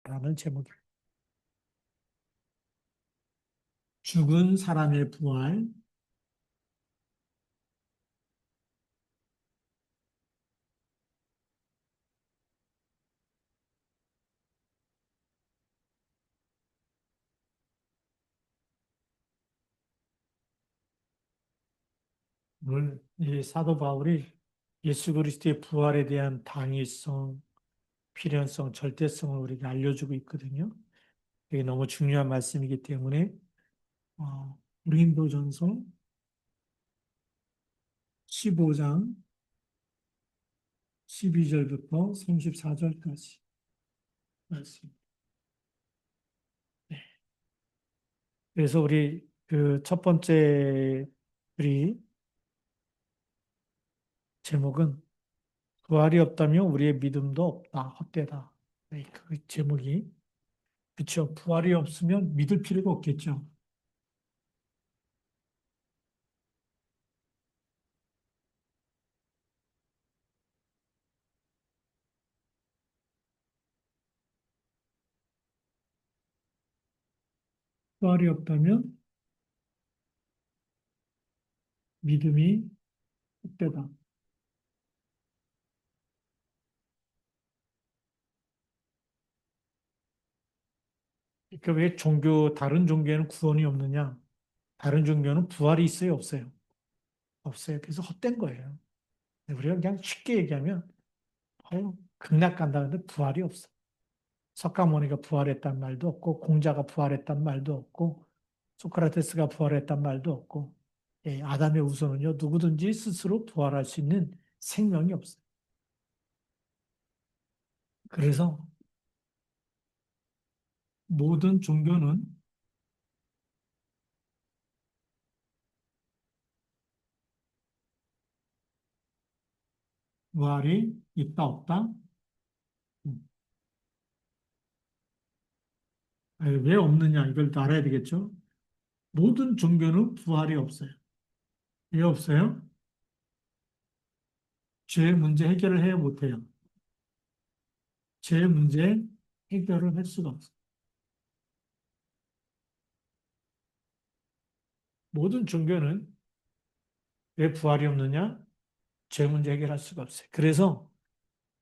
라는 제목입니다. 죽은 사람의 부활. 오늘 이 사도 바울이 예수 그리스도의 부활에 대한 당위성, 필연성, 절대성을 우리에게 알려주고 있거든요. 이게 너무 중요한 말씀이기 때문에 고린도전서 15장 12절부터 34절까지 말씀. 네. 그래서 우리 그 첫 번째 우리 제목은 부활이 없다면 우리의 믿음도 없다, 헛되다. 네, 그 제목이 그렇죠. 부활이 없으면 믿을 필요가 없겠죠. 부활이 없다면 믿음이 헛되다. 그러니까 왜 다른 종교에는 구원이 없느냐? 다른 종교는 부활이 있어요, 없어요? 없어요. 그래서 헛된 거예요. 우리가 그냥 쉽게 얘기하면 극락 간다는데 부활이 없어. 석가모니가 부활했단 말도 없고 공자가 부활했단 말도 없고 소크라테스가 부활했단 말도 없고 아담의 후손은요 누구든지 스스로 부활할 수 있는 생명이 없어요. 그래서 모든 종교는 부활이 있다 없다. 음. 왜 없느냐 이걸 또 알아야 되겠죠. 모든 종교는 부활이 없어요. 왜 없어요? 죄 문제 해결을 해야 못해요. 죄 문제 해결을 할 수가 없어요. 모든 종교는 왜 부활이 없느냐? 죄 문제 해결할 수가 없어요. 그래서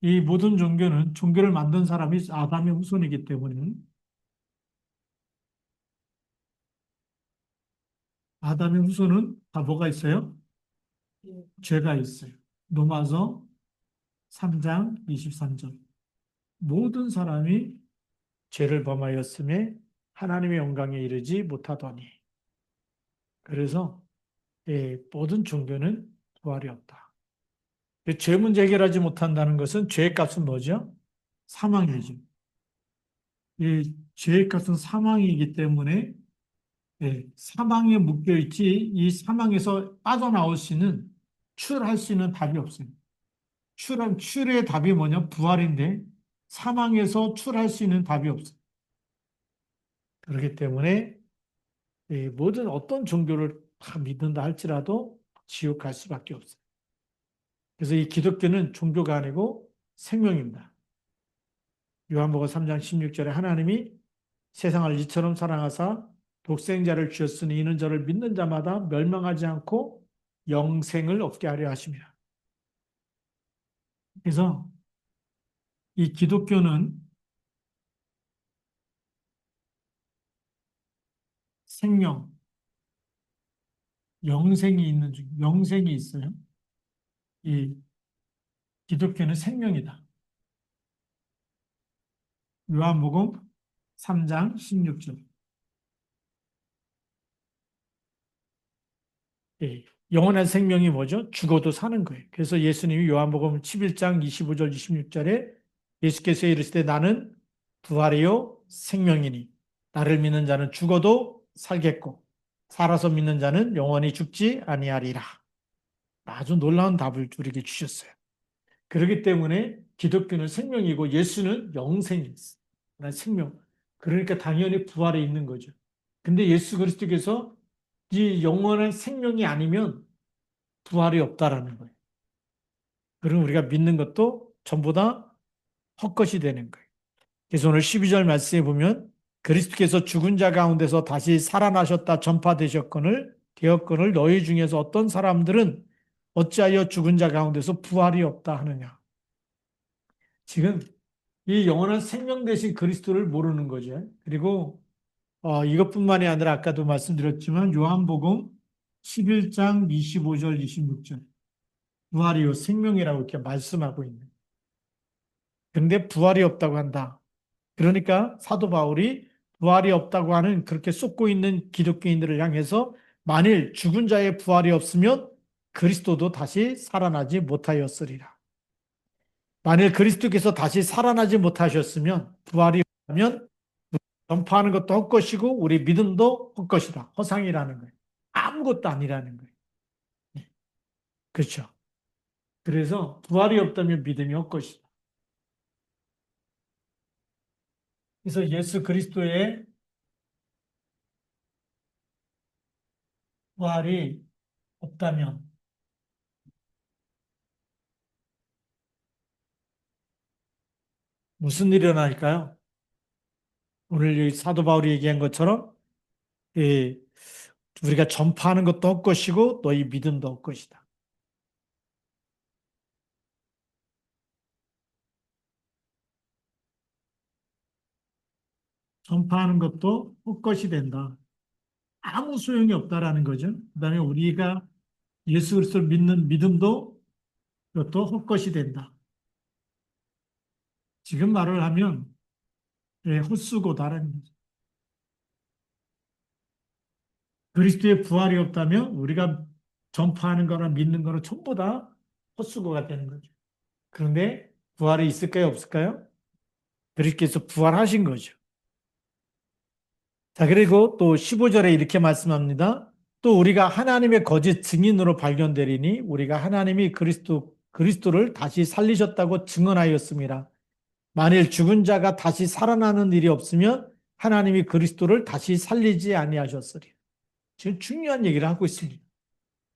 이 모든 종교는 종교를 만든 사람이 아담의 후손이기 때문에 아담의 후손은 다 뭐가 있어요? 죄가 있어요. 로마서 3장 23절. 모든 사람이 죄를 범하였음에 하나님의 영광에 이르지 못하더니. 그래서 모든 종교는 부활이 없다. 죄 문제 해결하지 못한다는 것은 죄의 값은 뭐죠? 사망이죠. 이 죄의 값은 사망이기 때문에 사망에 묶여 있지 이 사망에서 빠져나올 수 있는 출할 수 있는 답이 없어요. 출의 답이 뭐냐? 부활인데 사망에서 출할 수 있는 답이 없어요. 그렇기 때문에 모든 어떤 종교를 다 믿는다 할지라도 지옥 갈 수밖에 없어요. 그래서 이 기독교는 종교가 아니고 생명입니다. 요한복음 3장 16절에 하나님이 세상을 이처럼 사랑하사 독생자를 주셨으니 이는 저를 믿는 자마다 멸망하지 않고 영생을 얻게 하려 하심이라. 그래서 이 기독교는 생명, 영생이 있어요. 이 기독교는 생명이다. 요한복음 3장 16절. 예, 영원한 생명이 뭐죠? 죽어도 사는 거예요. 그래서 예수님이 요한복음 11장 25절 26절에 예수께서 이르시되 나는 부활이요 생명이니 나를 믿는 자는 죽어도 살겠고 살아서 믿는 자는 영원히 죽지 아니하리라. 아주 놀라운 답을 우리에게 주셨어요. 그렇기 때문에 기독교는 생명이고 예수는 영생이 있어요. 생명. 그러니까 당연히 부활에 있는 거죠. 근데 예수 그리스도께서 이 영원한 생명이 아니면 부활이 없다라는 거예요. 그럼 우리가 믿는 것도 전부 다 헛것이 되는 거예요. 그래서 오늘 12절 말씀에 보면 그리스도께서 죽은 자 가운데서 다시 살아나셨다 전파되셨거늘 되었거늘 너희 중에서 어떤 사람들은 어찌하여 죽은 자 가운데서 부활이 없다 하느냐. 지금 이 영원한 생명 되신 그리스도를 모르는 거죠. 그리고 이것뿐만이 아니라 아까도 말씀드렸지만 요한복음 11장 25절 26절 부활이요 생명이라고 이렇게 말씀하고 있는. 그런데 부활이 없다고 한다. 그러니까 사도 바울이 부활이 없다고 하는 그렇게 쏟고 있는 기독교인들을 향해서 만일 죽은 자의 부활이 없으면 그리스도도 다시 살아나지 못하였으리라. 만일 그리스도께서 다시 살아나지 못하셨으면 부활이 없다면 전파하는 것도 헛것이고 우리 믿음도 헛것이다. 허상이라는 거예요. 아무것도 아니라는 거예요. 네. 그렇죠. 그래서 부활이 없다면 믿음이 헛것이다. 그래서 예수 그리스도의 부활이 없다면 무슨 일이 일어날까요? 오늘 이 사도 바울이 얘기한 것처럼 이 우리가 전파하는 것도 헛것이고 너희 믿음도 헛것이다. 전파하는 것도 헛것이 된다. 아무 소용이 없다라는 거죠. 그다음에 우리가 예수 그리스도를 믿는 믿음도 그것도 헛것이 된다. 지금 말을 하면 헛수고다라는 거죠. 그리스도의 부활이 없다면 우리가 전파하는 거나 믿는 거는 전부 다 헛수고가 되는 거죠. 그런데 부활이 있을까요, 없을까요? 그리스도께서 부활하신 거죠. 자, 그리고 또 15절에 이렇게 말씀합니다. 또 우리가 하나님의 거짓 증인으로 발견되리니 우리가 하나님이 그리스도를 다시 살리셨다고 증언하였습니다. 만일 죽은 자가 다시 살아나는 일이 없으면 하나님이 그리스도를 다시 살리지 아니하셨으리. 지금 중요한 얘기를 하고 있습니다.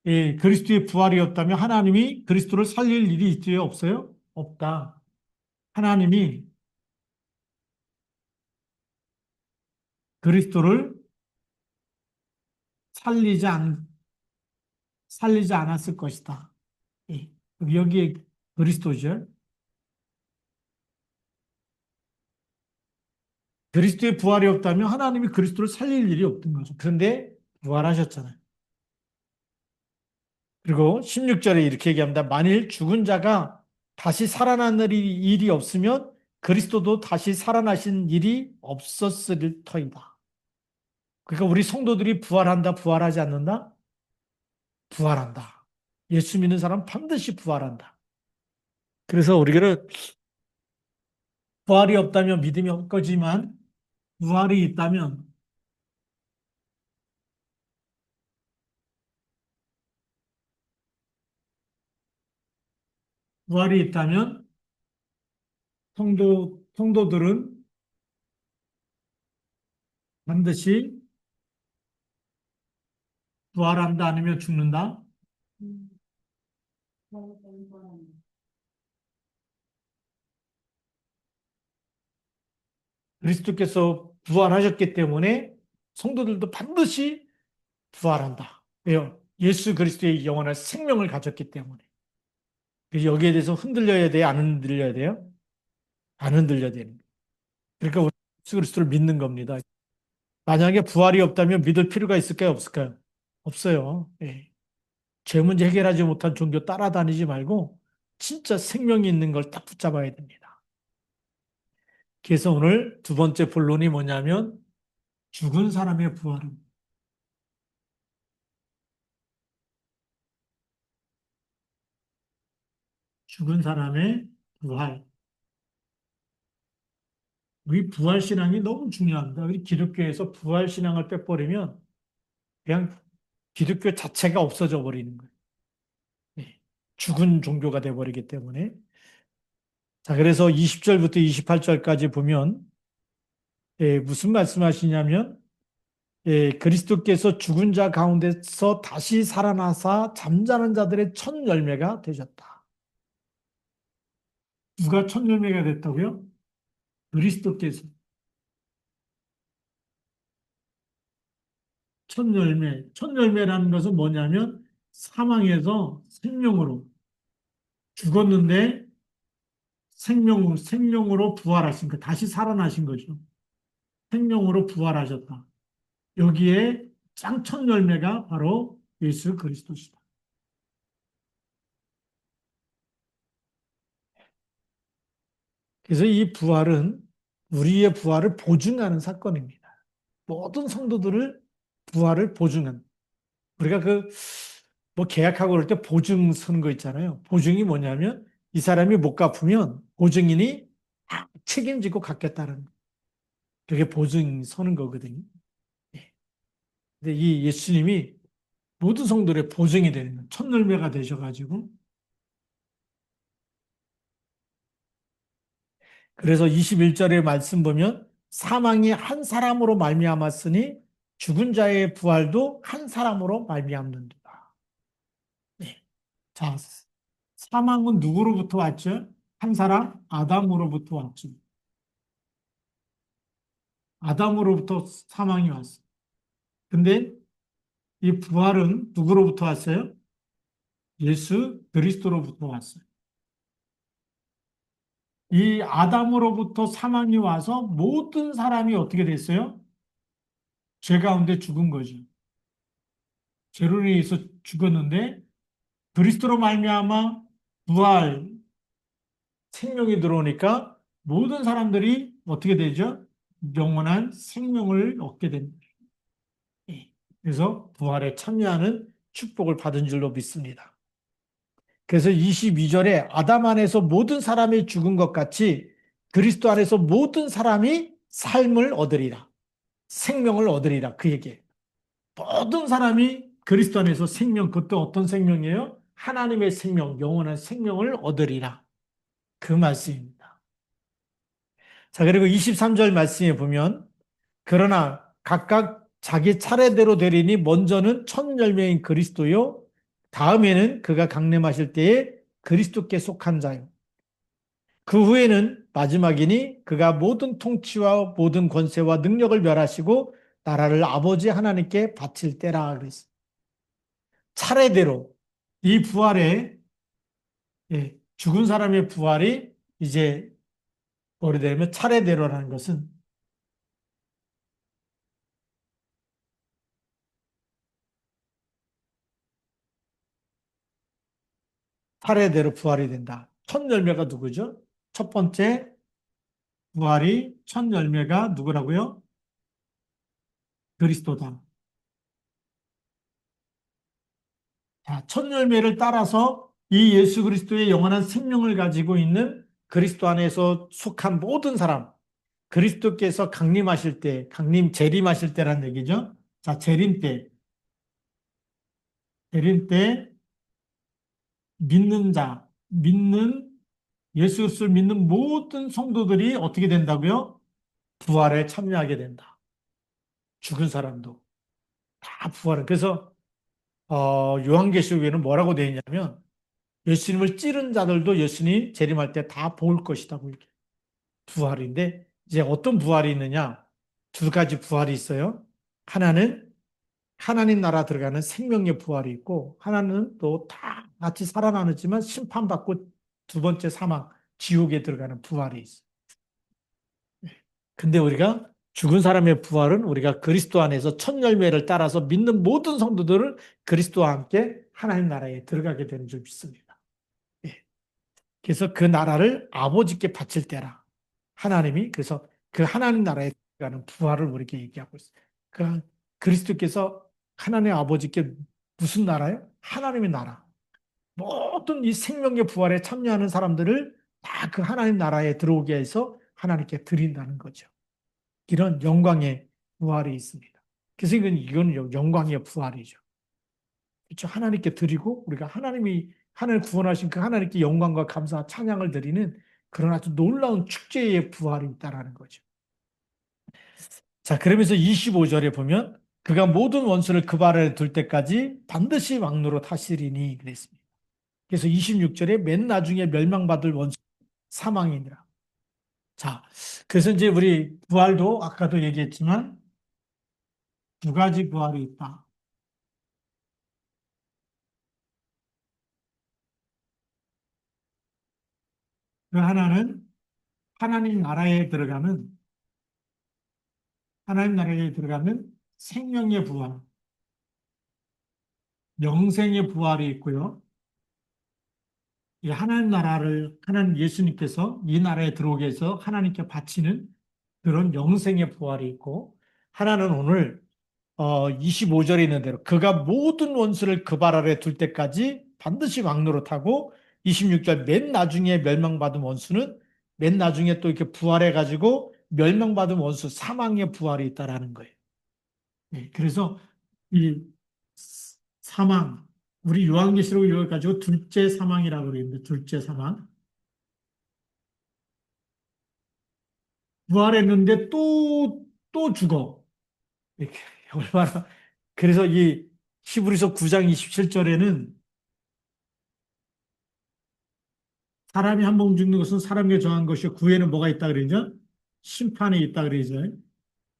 예, 그리스도의 부활이 없다면 하나님이 그리스도를 살릴 일이 있어요, 없어요? 없다. 하나님이 그리스도를 살리지 않, 살리지 않았을 것이다. 예. 여기에 그리스도죠. 그리스도의 부활이 없다면 하나님이 그리스도를 살릴 일이 없던 거죠. 그런데 부활하셨잖아요. 그리고 16절에 이렇게 얘기합니다. 만일 죽은 자가 다시 살아나는 일이 없으면 그리스도도 다시 살아나신 일이 없었을 터이다. 그러니까 우리 성도들이 부활한다, 부활하지 않는다? 부활한다. 예수 믿는 사람 반드시 부활한다. 그래서 우리는 부활이 없다면 믿음이 없거지만 부활이 있다면 부활이 있다면 성도들은 반드시 부활한다 아니면 죽는다. 그리스도께서 부활하셨기 때문에 성도들도 반드시 부활한다. 왜요? 예수 그리스도의 영원한 생명을 가졌기 때문에. 그래서 여기에 대해서 흔들려야 돼요? 안 흔들려야 돼요? 안 흔들려야 되는 거예요. 그러니까 우리 예수 그리스도를 믿는 겁니다. 만약에 부활이 없다면 믿을 필요가 있을까요? 없을까요? 없어요. 예. 죄 문제 해결하지 못한 종교 따라다니지 말고 진짜 생명이 있는 걸 딱 붙잡아야 됩니다. 그래서 오늘 두 번째 본론이 뭐냐면 죽은 사람의 부활은 죽은 사람의 부활. 우리 부활 신앙이 너무 중요합니다. 우리 기독교에서 부활 신앙을 빼버리면 그냥 기독교 자체가 없어져 버리는 거예요. 예. 죽은 종교가 돼 버리기 때문에. 자, 그래서 20절부터 28절까지 보면 무슨 말씀하시냐면 그리스도께서 죽은 자 가운데서 다시 살아나사 잠자는 자들의 첫 열매가 되셨다. 누가 첫 열매가 됐다고요? 그리스도께서 첫 열매, 첫 열매라는 것은 뭐냐면 사망에서 생명으로 죽었는데 생명으로 부활하신 거, 다시 살아나신 거죠. 생명으로 부활하셨다. 여기에 짱첫 열매가 바로 예수 그리스도시다. 그래서 이 부활은 우리의 부활을 보증하는 사건입니다. 모든 성도들을 부활을 보증한. 우리가 뭐 계약하고 그럴 때 보증 서는 거 있잖아요. 보증이 뭐냐면 이 사람이 못 갚으면 보증인이 다 책임지고 갚겠다는 그게 보증 서는 거거든요. 예. 근데 이 예수님이 모든 성도의 보증이 되는 첫 열매가 되셔가지고 그래서 21절의 말씀 보면 사망이 한 사람으로 말미암았으니 죽은 자의 부활도 한 사람으로 말미암는도다. 네. 자, 사망은 누구로부터 왔죠? 한 사람 아담으로부터 왔죠. 아담으로부터 사망이 왔어요. 근데 이 부활은 누구로부터 왔어요? 예수 그리스도로부터 왔어요. 이 아담으로부터 사망이 와서 모든 사람이 어떻게 됐어요? 죄 가운데 죽은 거죠. 죄로 인해서 죽었는데 그리스도로 말미암아 부활 생명이 들어오니까 모든 사람들이 어떻게 되죠? 영원한 생명을 얻게 됩니다. 예. 그래서 부활에 참여하는 축복을 받은 줄로 믿습니다. 그래서 22절에 아담 안에서 모든 사람이 죽은 것 같이 그리스도 안에서 모든 사람이 삶을 얻으리라. 생명을 얻으리라. 그 얘기예요. 모든 사람이 그리스도 안에서 생명, 그것도 어떤 생명이에요? 하나님의 생명, 영원한 생명을 얻으리라. 그 말씀입니다. 자, 그리고 23절 말씀에 보면, 그러나 각각 자기 차례대로 되리니 먼저는 첫 열매인 그리스도요, 다음에는 그가 강림하실 때에 그리스도께 속한 자요. 그 후에는 마지막이니 그가 모든 통치와 모든 권세와 능력을 멸하시고 나라를 아버지 하나님께 바칠 때라 그랬어요. 차례대로 이 부활에 죽은 사람의 부활이 이제 오래되면 차례대로라는 것은 차례대로 부활이 된다. 첫 열매가 누구죠? 첫 번째 부활이 첫 열매가 누구라고요? 그리스도다. 자, 첫 열매를 따라서 이 예수 그리스도의 영원한 생명을 가지고 있는 그리스도 안에서 속한 모든 사람, 그리스도께서 강림하실 때, 재림하실 때란 얘기죠. 자, 재림 때 믿는 자, 예수 그리스도를 믿는 모든 성도들이 어떻게 된다고요? 부활에 참여하게 된다. 죽은 사람도 다 부활을. 그래서 요한계시록에는 뭐라고 되어 있냐면 예수님을 찌른 자들도 예수님 재림할 때 다 볼 것이다고 이렇게 부활인데 이제 어떤 부활이 있느냐? 두 가지 부활이 있어요. 하나는 하나님 나라 들어가는 생명의 부활이 있고 하나는 또 다 같이 살아나지만 심판받고 두 번째 사망 지옥에 들어가는 부활이 있어요. 근데 우리가 죽은 사람의 부활은 우리가 그리스도 안에서 첫 열매를 따라서 믿는 모든 성도들을 그리스도와 함께 하나님 나라에 들어가게 되는 줄 믿습니다. 예. 그래서 그 나라를 아버지께 바칠 때라. 하나님이 그래서 그 하나님 나라에 들어가는 부활을 우리에게 얘기하고 있어요. 그 그리스도께서 하나님 아버지께 무슨 나라요? 하나님의 나라. 모든 이 생명의 부활에 참여하는 사람들을 다 그 하나님 나라에 들어오게 해서 하나님께 드린다는 거죠. 이런 영광의 부활이 있습니다. 그래서 이건 영광의 부활이죠. 그렇죠. 하나님께 드리고 우리가 하나님 구원하신 그 하나님께 영광과 감사와 찬양을 드리는 그런 아주 놀라운 축제의 부활이 있다라는 거죠. 자, 그러면서 25절에 보면 그가 모든 원수를 그 발에 둘 때까지 반드시 왕노로 타시리니 그랬습니다. 그래서 26절에 맨 나중에 멸망받을 원수 사망이니라. 자, 그래서 이제 우리 부활도 아까도 얘기했지만 두 가지 부활이 있다. 그 하나는 하나님 나라에 들어가면, 하나님 나라에 들어가면 생명의 부활, 영생의 부활이 있고요. 이 하나님 나라를, 하나님 예수님께서 이 나라에 들어오게 해서 하나님께 바치는 그런 영생의 부활이 있고, 하나는 오늘 25절에 있는 대로 그가 모든 원수를 그 발 아래 둘 때까지 반드시 왕노릇하고 26절 맨 나중에 멸망받은 원수는 맨 나중에 또 이렇게 부활해 가지고 멸망받은 원수 사망의 부활이 있다라는 거예요. 네, 그래서 이 사망 우리 요한계시록 이걸 가지고 둘째 사망이라고 그러는데 둘째 사망 부활했는데 또 죽어. 이렇게 얼마나 그래서 이 히브리서 9장 27절에는 사람이 한 번 죽는 것은 사람에게 정한 것이요 구에는 뭐가 있다 그러죠? 심판이 있다 그러죠.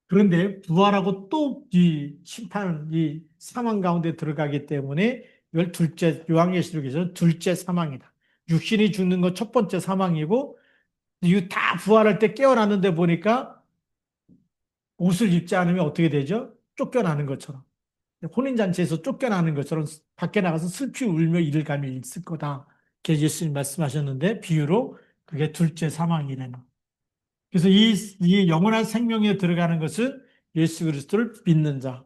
그런데 부활하고 또 이 심판, 이 사망 가운데 들어가기 때문에 이걸 둘째 요한계시록에서 둘째 사망이다. 육신이 죽는 건 첫 번째 사망이고 이거 다 부활할 때 깨어났는데 보니까 옷을 입지 않으면 어떻게 되죠? 쫓겨나는 것처럼. 혼인잔치에서 쫓겨나는 것처럼 밖에 나가서 슬피 울며 이를 감이 있을 거다. 이렇게 예수님 말씀하셨는데 비유로 그게 둘째 사망이라는. 그래서 이 영원한 생명에 들어가는 것은 예수 그리스도를 믿는 자,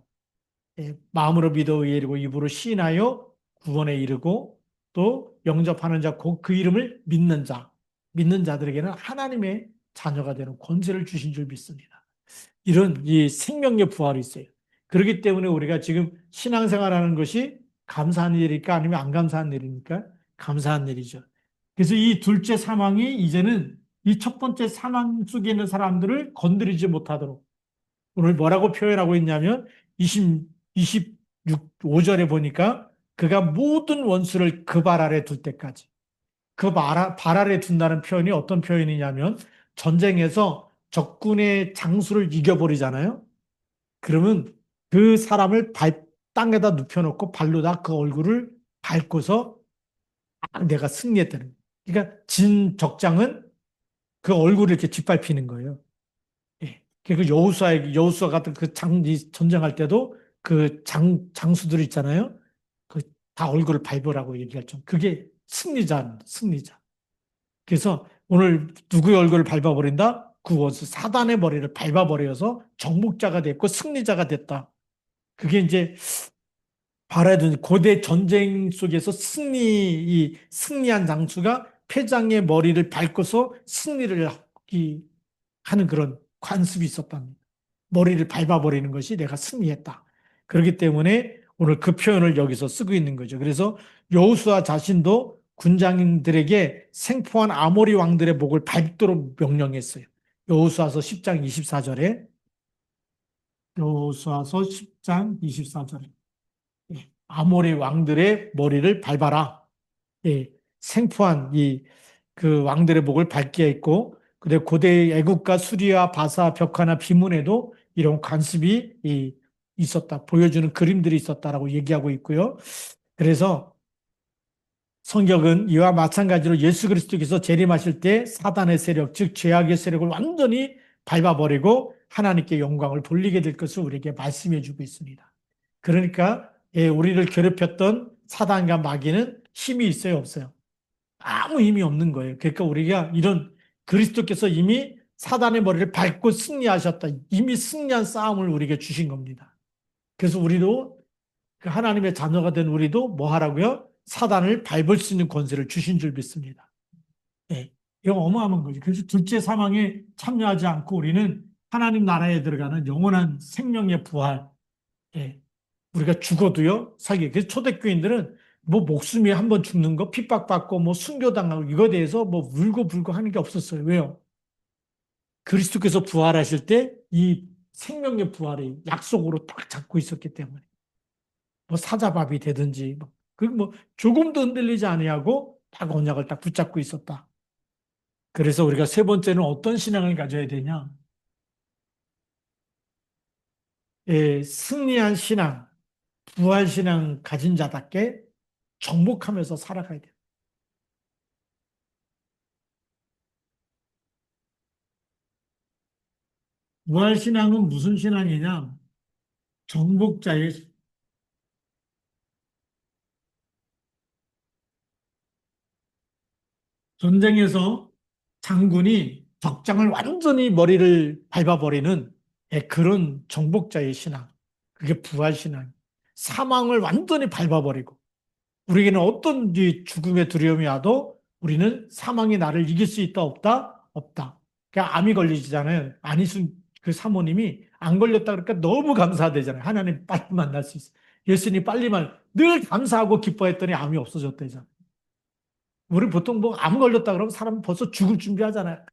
마음으로 믿어 의에 이르고 입으로 시인하여 구원에 이르고 또 영접하는 자, 그 이름을 믿는 자, 믿는 자들에게는 하나님의 자녀가 되는 권세를 주신 줄 믿습니다. 이런 이 생명의 부활이 있어요. 그렇기 때문에 우리가 지금 신앙생활하는 것이 감사한 일일까 아니면 안 감사한 일입니까? 감사한 일이죠. 그래서 이 둘째 사망이 이제는 이 첫 번째 사망 속에 있는 사람들을 건드리지 못하도록 오늘 뭐라고 표현하고 있냐면 25절에 보니까 그가 모든 원수를 그 발 아래 둘 때까지 그 발 아래 둔다는 표현이 어떤 표현이냐면 전쟁에서 적군의 장수를 이겨버리잖아요. 그러면 그 사람을 땅에다 눕혀놓고 발로다 그 얼굴을 밟고서 내가 승리했다는 거예요. 그러니까 진 적장은 그 얼굴을 이렇게 짓밟히는 거예요. 예. 그 여호수아 같은 그 이 전쟁할 때도 그 장수들 있잖아요. 그 다 얼굴을 밟으라고 얘기할 정. 그게 승리자입니다. 승리자. 그래서 오늘 누구의 얼굴을 밟아버린다? 그 원수 사단의 머리를 밟아버려서 정복자가 됐고 승리자가 됐다. 그게 이제 바라던 고대 전쟁 속에서 승리한 장수가 패장의 머리를 밟고서 승리를 하는 그런 관습이 있었답니다. 머리를 밟아버리는 것이 내가 승리했다. 그렇기 때문에 오늘 그 표현을 여기서 쓰고 있는 거죠. 그래서 여호수아 자신도 군장들에게 생포한 아모리 왕들의 목을 밟도록 명령했어요. 여호수아서 10장 24절에 여호수아서 10장 24절에 아모리 왕들의 머리를 밟아라. 예, 생포한 그 왕들의 목을 밟게 했고, 근데 고대 애국가 수리아, 바사, 벽화나 비문에도 이런 관습이 있었다, 보여주는 그림들이 있었다라고 얘기하고 있고요. 그래서 성경은 이와 마찬가지로 예수 그리스도께서 재림하실 때 사단의 세력, 즉 죄악의 세력을 완전히 밟아버리고 하나님께 영광을 돌리게 될 것을 우리에게 말씀해 주고 있습니다. 그러니까 우리를 괴롭혔던 사단과 마귀는 힘이 있어요, 없어요? 아무 힘이 없는 거예요. 그러니까 우리가 이런 그리스도께서 이미 사단의 머리를 밟고 승리하셨다. 이미 승리한 싸움을 우리에게 주신 겁니다. 그래서 우리도 그 하나님의 자녀가 된 우리도 뭐 하라고요? 사단을 밟을 수 있는 권세를 주신 줄 믿습니다. 예. 이거 어마어마한 거지. 그래서 둘째 사망에 참여하지 않고 우리는 하나님 나라에 들어가는 영원한 생명의 부활. 예. 우리가 죽어도요, 사기. 그래서 초대교인들은 뭐 목숨이 한 번 죽는 거, 핍박받고 뭐 순교당하고 이거에 대해서 뭐 울고 불고 하는 게 없었어요. 왜요? 그리스도께서 부활하실 때 이 생명의 부활이 약속으로 딱 잡고 있었기 때문에. 뭐 사자밥이 되든지, 그 뭐 조금도 흔들리지 아니하고 딱 언약을 딱 붙잡고 있었다. 그래서 우리가 세 번째는 어떤 신앙을 가져야 되냐? 승리한 신앙, 부활 신앙 가진 자답게 정복하면서 살아가야 돼요. 부활 신앙은 무슨 신앙이냐? 정복자의 전쟁에서 장군이 적장을 완전히 머리를 밟아버리는 그런 정복자의 신앙. 그게 부활 신앙. 사망을 완전히 밟아버리고 우리에게는 어떤 죽음의 두려움이 와도 우리는 사망이 나를 이길 수 있다 없다? 없다. 그러니까 암이 걸리잖아요. 안희순 그 사모님이 안 걸렸다 그러니까 너무 감사하대잖아요. 하나님 빨리 만날 수 있어. 예수님 빨리만 늘 감사하고 기뻐했더니 암이 없어졌대잖아요. 우리 보통 뭐 암 걸렸다 그러면 사람 벌써 죽을 준비하잖아요.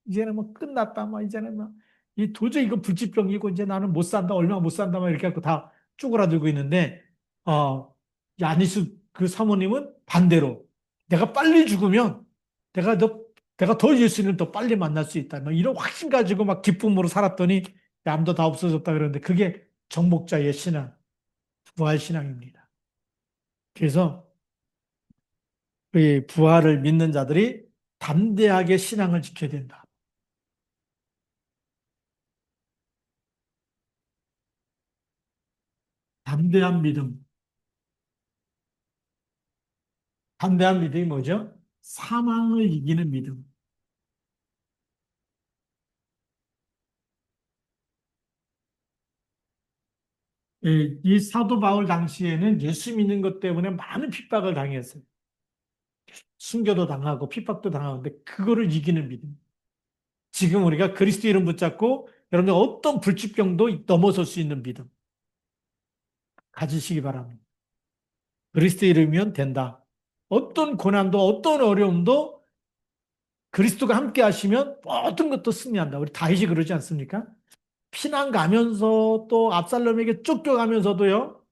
이제는 뭐 끝났다, 뭐 이제는 뭐 이 도저히 이거 불치병이고 이제 나는 못 산다, 얼마 못 산다, 막 이렇게 하고 다 쪼그라들고 있는데 야니스 그 사모님은 반대로 내가 빨리 죽으면 내가 더 내가 더 예수님을 더 빨리 만날 수 있다, 뭐 이런 확신 가지고 막 기쁨으로 살았더니 암도 다 없어졌다 그러는데 그게 정복자의 신앙, 부활 신앙입니다. 그래서 이 부활을 믿는 자들이 담대하게 신앙을 지켜야 된다. 담대한 믿음. 담대한 믿음이 뭐죠? 사망을 이기는 믿음. 이 사도 바울 당시에는 예수 믿는 것 때문에 많은 핍박을 당했어요. 순교도 당하고 핍박도 당하는데 그거를 이기는 믿음. 지금 우리가 그리스도 이름 붙잡고 여러분들 어떤 불치병도 넘어설 수 있는 믿음 가지시기 바랍니다. 그리스도 이름이면 된다. 어떤 고난도 어떤 어려움도 그리스도가 함께 하시면 모든 것도 승리한다. 우리 다윗이 그러지 않습니까? 피난 가면서 또 압살롬에게 쫓겨가면서도요.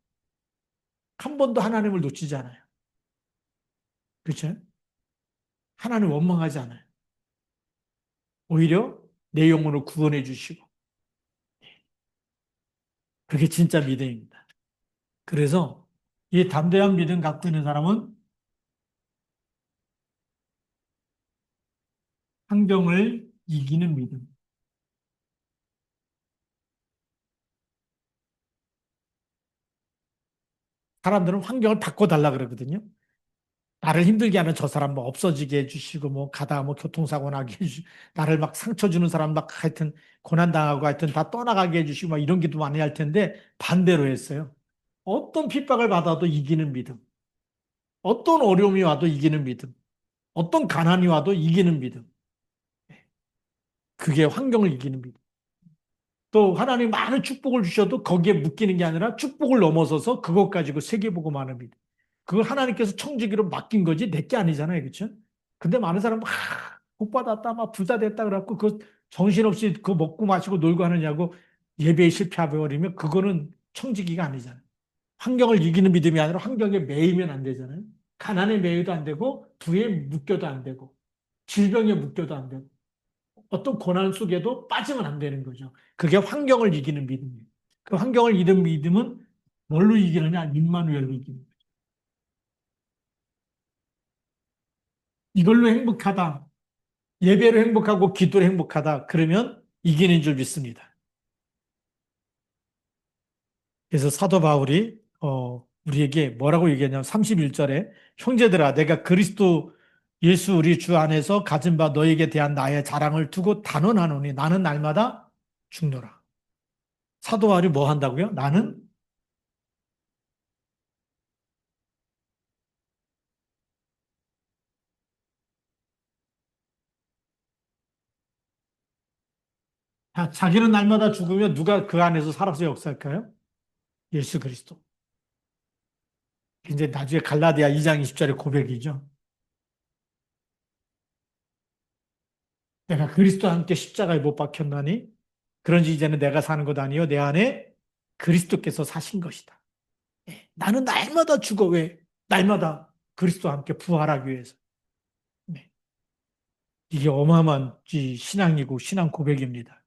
한 번도 하나님을 놓치지 않아요. 그렇죠? 하나님 원망하지 않아요. 오히려 내 영혼을 구원해 주시고 그게 진짜 믿음입니다. 그래서 이 담대한 믿음 갖고 있는 사람은 환경을 이기는 믿음. 사람들은 환경을 바꿔달라 그러거든요. 나를 힘들게 하는 저 사람 뭐 없어지게 해주시고 뭐 가다가 뭐 교통사고 나게 해주시고 나를 막 상처 주는 사람 막 하여튼 고난당하고 하여튼 다 떠나가게 해주시고 막 이런 기도 많이 할 텐데 반대로 했어요. 어떤 핍박을 받아도 이기는 믿음. 어떤 어려움이 와도 이기는 믿음. 어떤 가난이 와도 이기는 믿음. 그게 환경을 이기는 믿음. 또 하나님 많은 축복을 주셔도 거기에 묶이는 게 아니라 축복을 넘어서서 그것 가지고 세계보고만을 믿음. 그걸 하나님께서 청지기로 맡긴 거지 내 게 아니잖아요. 그렇죠? 근데 많은 사람은 막 복 받았다, 막 부자 됐다 그래갖고 그 정신없이 그거 먹고 마시고 놀고 하느냐고 예배에 실패해버리면 그거는 청지기가 아니잖아요. 환경을 이기는 믿음이 아니라 환경에 매이면 안 되잖아요. 가난에 매여도 안 되고 부에 묶여도 안 되고 질병에 묶여도 안 되고 어떤 고난 속에도 빠지면 안 되는 거죠. 그게 환경을 이기는 믿음이에요. 그 환경을 이기는 믿음은 뭘로 이기느냐? 임마누엘로 이기는 거예요. 이걸로 행복하다. 예배로 행복하고 기도로 행복하다. 그러면 이기는 줄 믿습니다. 그래서 사도 바울이 우리에게 뭐라고 얘기하냐면 31절에 형제들아 내가 그리스도 예수 우리 주 안에서 가진 바 너에게 대한 나의 자랑을 두고 단언하노니 나는 날마다 죽노라. 사도 바울이 뭐 한다고요? 나는 자기는 날마다 죽으면 누가 그 안에서 살아서 역사할까요? 예수 그리스도. 이제 나중에 갈라디아 2장 20절의 고백이죠. 내가 그리스도와 함께 십자가에 못 박혔나니 그런지 이제는 내가 사는 것 아니요 내 안에 그리스도께서 사신 것이다. 예, 나는 날마다 죽어. 왜? 날마다 그리스도와 함께 부활하기 위해서. 네. 이게 어마어마한 신앙이고 신앙 고백입니다.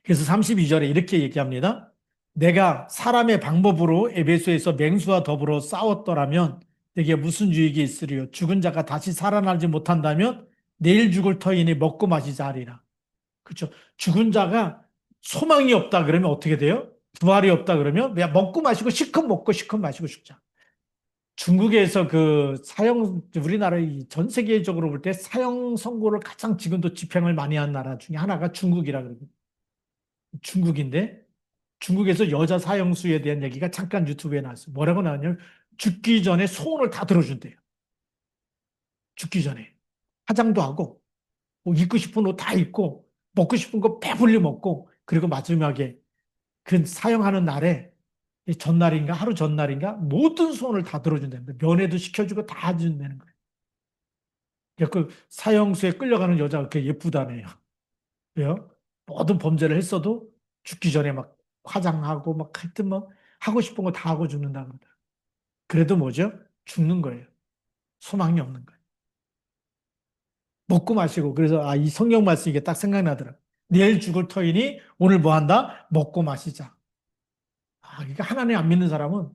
그래서 32절에 이렇게 얘기합니다. 내가 사람의 방법으로 에베소에서 맹수와 더불어 싸웠더라면 내게 무슨 유익이 있으리요? 죽은 자가 다시 살아나지 못한다면 내일 죽을 터이니 먹고 마시자 하리라. 그렇죠. 죽은 자가 소망이 없다 그러면 어떻게 돼요? 부활이 없다 그러면 그냥 먹고 마시고 실컷 먹고 실컷 마시고 죽자. 중국에서 그 사형, 우리나라 전 세계적으로 볼 때 사형 선고를 가장 지금도 집행을 많이 한 나라 중에 하나가 중국이라 그러거든요. 중국인데 중국에서 여자 사형수에 대한 얘기가 잠깐 유튜브에 나왔어요. 뭐라고 나왔냐면 죽기 전에 소원을 다 들어준대요. 죽기 전에. 화장도 하고 뭐 입고 싶은 옷 다 입고 먹고 싶은 거 배불리 먹고 그리고 마지막에 그 사형하는 날에 전날인가 하루 전날인가 모든 소원을 다 들어준다는 거예요. 면회도 시켜주고 다 해준다는 거예요. 그 사형수에 끌려가는 여자가 그렇게 예쁘다네요. 왜요? 모든 범죄를 했어도 죽기 전에 막 화장하고 막 하여튼 뭐 하고 싶은 거 다 하고 죽는다 그러다. 그래도 뭐죠? 죽는 거예요. 소망이 없는 거예요. 먹고 마시고 그래서 아, 이 성경 말씀 이게 딱 생각나더라고요. 내일 죽을 터이니 오늘 뭐 한다? 먹고 마시자. 아, 그러니까 하나님 안 믿는 사람은 막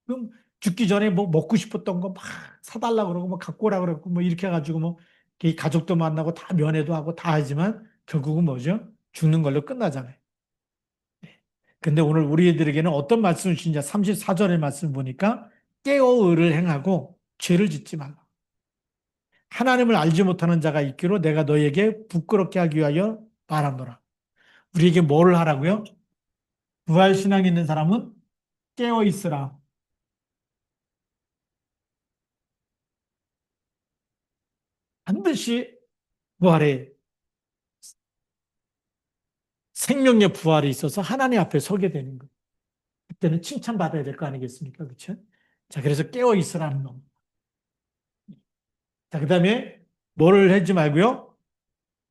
그럼 죽기 전에 뭐 먹고 싶었던 거 막 사달라 그러고 뭐 갖고 오라 그러고 뭐 이렇게 해가지고 뭐 이 가족도 만나고 다 면회도 하고 다 하지만 결국은 뭐죠? 죽는 걸로 끝나잖아요. 근데 오늘 우리들에게는 어떤 말씀을 주시냐? 34절의 말씀 보니까 깨어 의를 행하고 죄를 짓지 말라. 하나님을 알지 못하는 자가 있기로 내가 너에게 부끄럽게 하기 위하여 말하노라. 우리에게 뭐를 하라고요? 부활신앙 있는 사람은 깨어 있으라. 반드시 부활해. 생명의 부활이 있어서 하나님 앞에 서게 되는 거예요. 그때는 칭찬받아야 될 거 아니겠습니까? 그렇죠? 자, 그래서 깨어 있으라는 놈. 자, 그 다음에 뭐를 하지 말고요?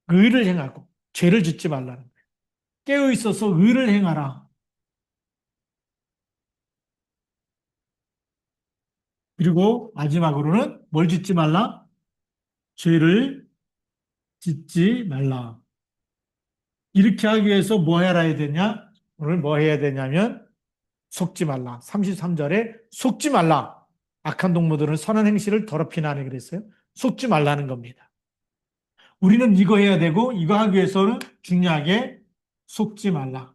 의를 행하고 죄를 짓지 말라는 거예요. 깨어 있어서 의를 행하라. 그리고 마지막으로는 뭘 짓지 말라? 죄를 짓지 말라. 이렇게 하기 위해서 뭐 해라 해야 되냐? 오늘 뭐 해야 되냐면 속지 말라. 33절에 속지 말라. 악한 동무들은 선한 행실을 더럽히나 하니 그랬어요. 속지 말라는 겁니다. 우리는 이거 해야 되고 이거 하기 위해서는 중요하게 속지 말라.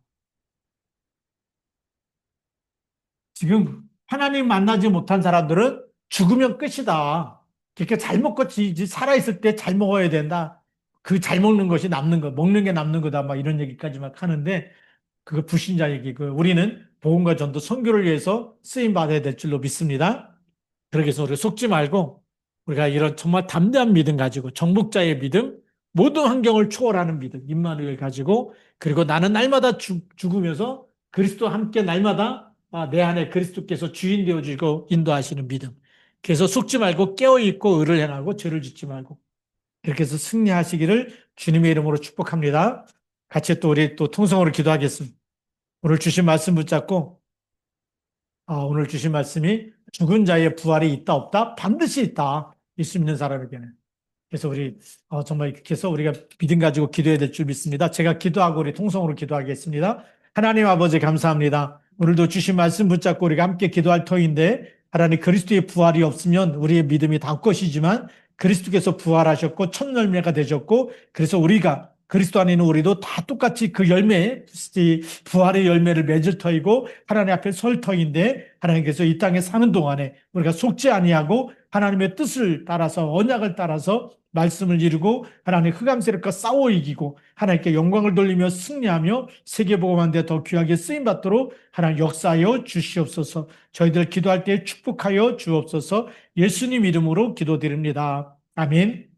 지금 하나님 만나지 못한 사람들은 죽으면 끝이다. 그러니까 잘 먹고 살아있을 때 잘 먹어야 된다. 그 잘 먹는 것이 남는 거, 먹는 게 남는 거다. 막 이런 얘기까지 막 하는데 그거 불신자 얘기고 우리는 복음과 전도 선교를 위해서 쓰임 받아야 될 줄로 믿습니다. 그러기 위해서 우리 속지 말고 우리가 이런 정말 담대한 믿음 가지고 정복자의 믿음, 모든 환경을 초월하는 믿음, 임마누엘 가지고 그리고 나는 날마다 죽으면서 그리스도와 함께 날마다 내 안에 그리스도께서 주인 되어주고 인도하시는 믿음. 그래서 속지 말고 깨어있고 의를 행하고 죄를 짓지 말고 이렇게 해서 승리하시기를 주님의 이름으로 축복합니다. 같이 또 우리 또 통성으로 기도하겠습니다. 오늘 주신 말씀 붙잡고 오늘 주신 말씀이 죽은 자의 부활이 있다 없다? 반드시 있다. 있수 있는 사람에게는. 그래서 우리 정말 이렇게 해서 우리가 믿음 가지고 기도해야 될 줄 믿습니다. 제가 기도하고 우리 통성으로 기도하겠습니다. 하나님 아버지 감사합니다. 오늘도 주신 말씀 붙잡고 우리가 함께 기도할 터인데 하나님 그리스도의 부활이 없으면 우리의 믿음이 다 것이지만 그리스도께서 부활하셨고 첫 열매가 되셨고 그래서 우리가 그리스도 안에 있는 우리도 다 똑같이 그 열매, 부활의 열매를 맺을 터이고 하나님 앞에 설 터인데 하나님께서 이 땅에 사는 동안에 우리가 속지 아니하고 하나님의 뜻을 따라서 언약을 따라서 말씀을 이루고 하나님의 흑암 세력과 싸워 이기고 하나님께 영광을 돌리며 승리하며 세계복음한 데 더 귀하게 쓰임받도록 하나님 역사하여 주시옵소서. 저희들 기도할 때 축복하여 주옵소서. 예수님 이름으로 기도드립니다. 아멘.